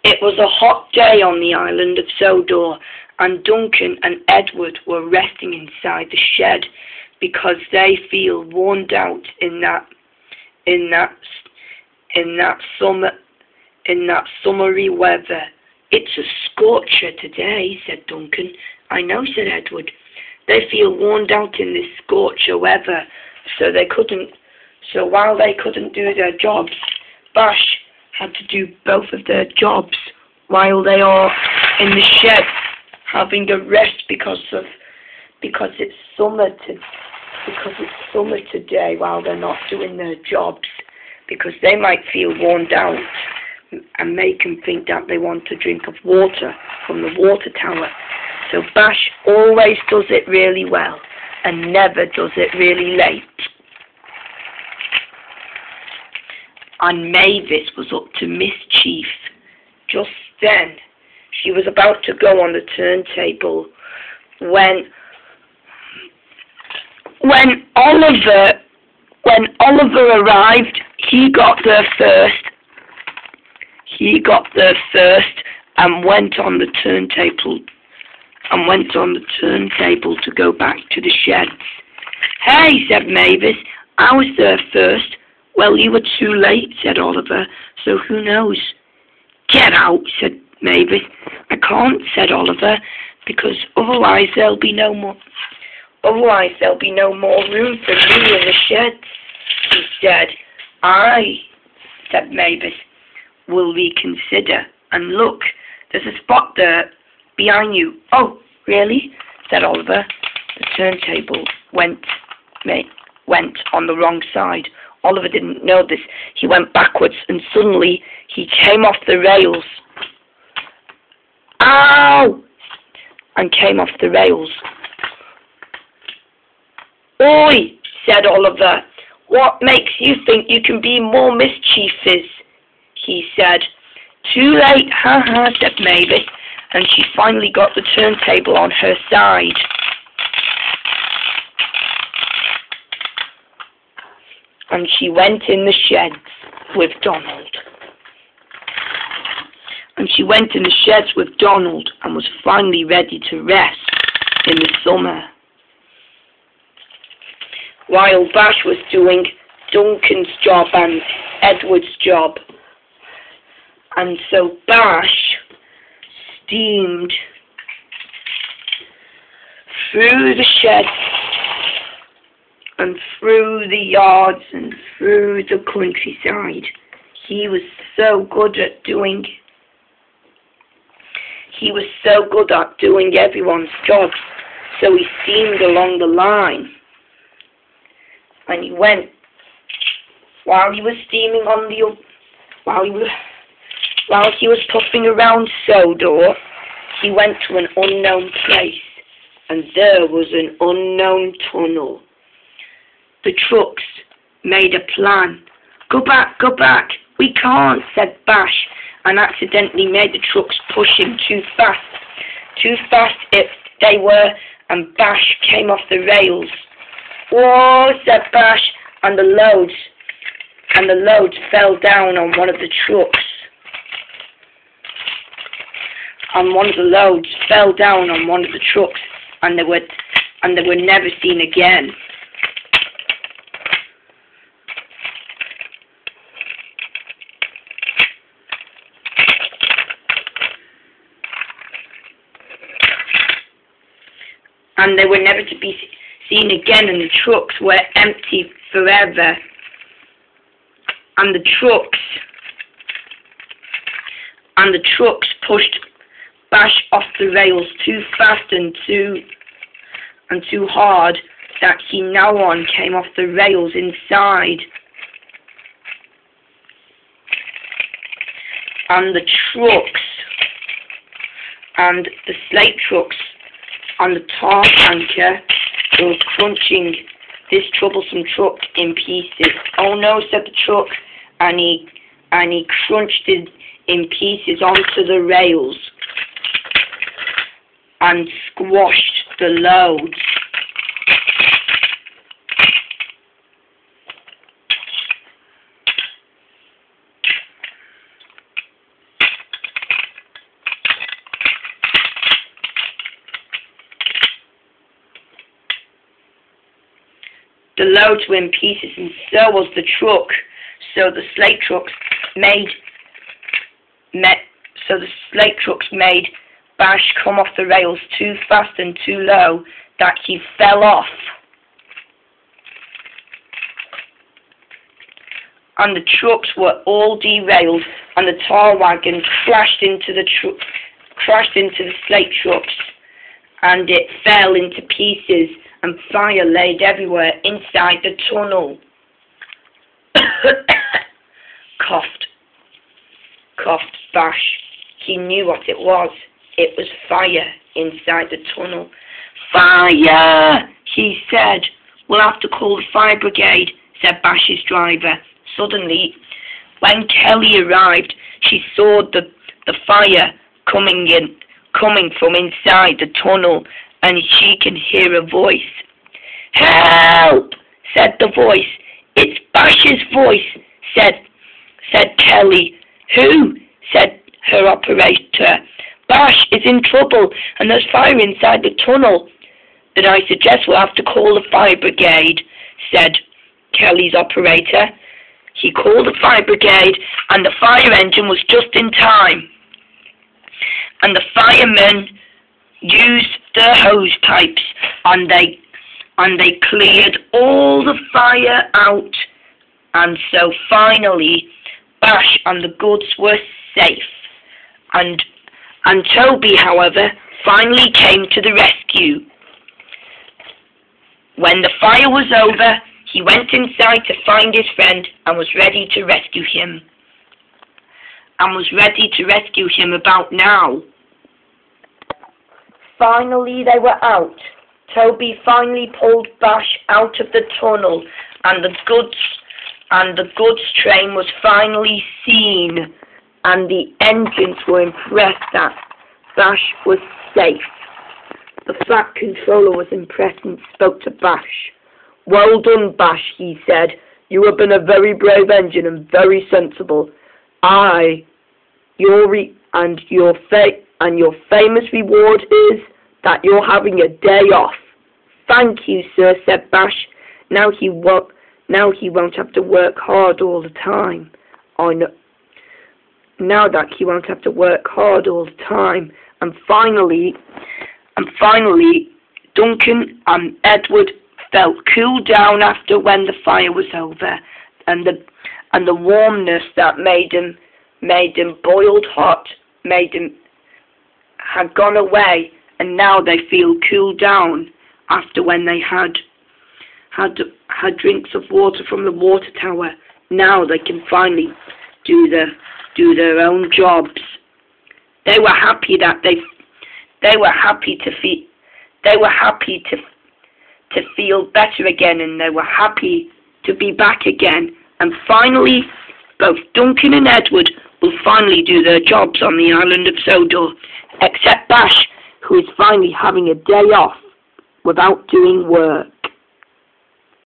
It was a hot day on the island of Sodor, and Duncan and Edward were resting inside the shed because they feel worn out in that summery weather. "It's a scorcher today," said Duncan. "I know," said Edward. "They feel worn out in this scorcher weather, so while they couldn't do their jobs, Bash had to do both of their jobs while they are in the shed having a rest because it's summer today while they're not doing their jobs, because they might feel worn out and make them think that they want a drink of water from the water tower. So Bash always does it really well and never does it really late. And Mavis was up to mischief. Just then, she was about to go on the turntable when Oliver arrived. He got there first and went on the turntable to go back to the sheds. "Hey," said Mavis, "I was there first." "Well, you were too late," said Oliver, "so who knows?" "Get out," said Mavis. "I can't," said Oliver, "because otherwise there'll be no more room for me in the sheds." He said. "Aye," said Mavis, "we'll reconsider. And look, there's a spot there behind you." "Oh, really?" said Oliver. The turntable went on the wrong side. Oliver didn't know this. He went backwards and suddenly he came off the rails. "Ow!" and came off the rails. "Oi!" said Oliver. "What makes you think you can be more mischievous?" he said. "Too late, ha," said Mavis, and she finally got the turntable on her side. And she went in the sheds with Donald. And was finally ready to rest in the summer. While Bash was doing Duncan's job and Edward's job. And so Bash steamed through the sheds and through the yards and through the countryside. He was so good at doing everyone's jobs, so he steamed along the line. And he went, while he was puffing around Sodor, he went to an unknown place, and there was an unknown tunnel. The trucks made a plan. Go back, we can't," said Bash, and accidentally made the trucks pushing too fast. They were, and Bash came off the rails. "Whoa," said Bash, and the loads fell down on one of the trucks. And one of the loads fell down on one of the trucks, and they were never seen again. And they were never to be seen again, and the trucks were empty forever. And the trucks pushed Bash off the rails too fast and too hard that he now on came off the rails inside. And the trucks and the slate trucks on the tar tanker were crunching this troublesome truck in pieces. "Oh no," said the truck, and he crunched it in pieces onto the rails and squashed the loads. The loads were in pieces, and so was the truck. So the slate trucks made Bash come off the rails too fast and too low that he fell off. And the trucks were all derailed, and the tar wagon crashed into the slate trucks, and it fell into pieces, and fire laid everywhere inside the tunnel. Coughed Bash. He knew what it was. It was fire inside the tunnel. Fire, he said. We'll have to call the fire brigade, said Bash's driver. Suddenly, when Kelly arrived, she saw the fire coming from inside the tunnel, and she can hear a voice. Help, said the voice. It's Bash's voice, said Kelly. Who? Said her operator. Bash is in trouble, and there's fire inside the tunnel. Then I suggest we'll have to call the fire brigade, said Kelly's operator. He called the fire brigade, and the fire engine was just in time. And the firemen used their hose pipes, and they cleared all the fire out. And so finally, Bash and the goods were safe. And Toby, however, finally came to the rescue. When the fire was over, he went inside to find his friend and was ready to rescue him. About now. Finally, they were out. Toby finally pulled Bash out of the tunnel, and the goods train was finally seen, and the engines were impressed that Bash was safe. The Flat Controller was impressed and spoke to Bash. Well done, Bash, he said. You have been a very brave engine and very sensible. Your famous reward is that you're having a day off. Thank you, sir, said Bash. Now he won't have to work hard all the time. I know. Now that he won't have to work hard all the time. And finally, Duncan and Edward felt cool down after when the fire was over, and the warmness that made them boiled hot had gone away, and now they feel cooled down after when they had drinks of water from the water tower. Now they can finally do their own jobs. They were happy to feel better again, and they were happy to be back again. And finally, both Duncan and Edward will finally do their jobs on the island of Sodor, except Bash, who is finally having a day off without doing work.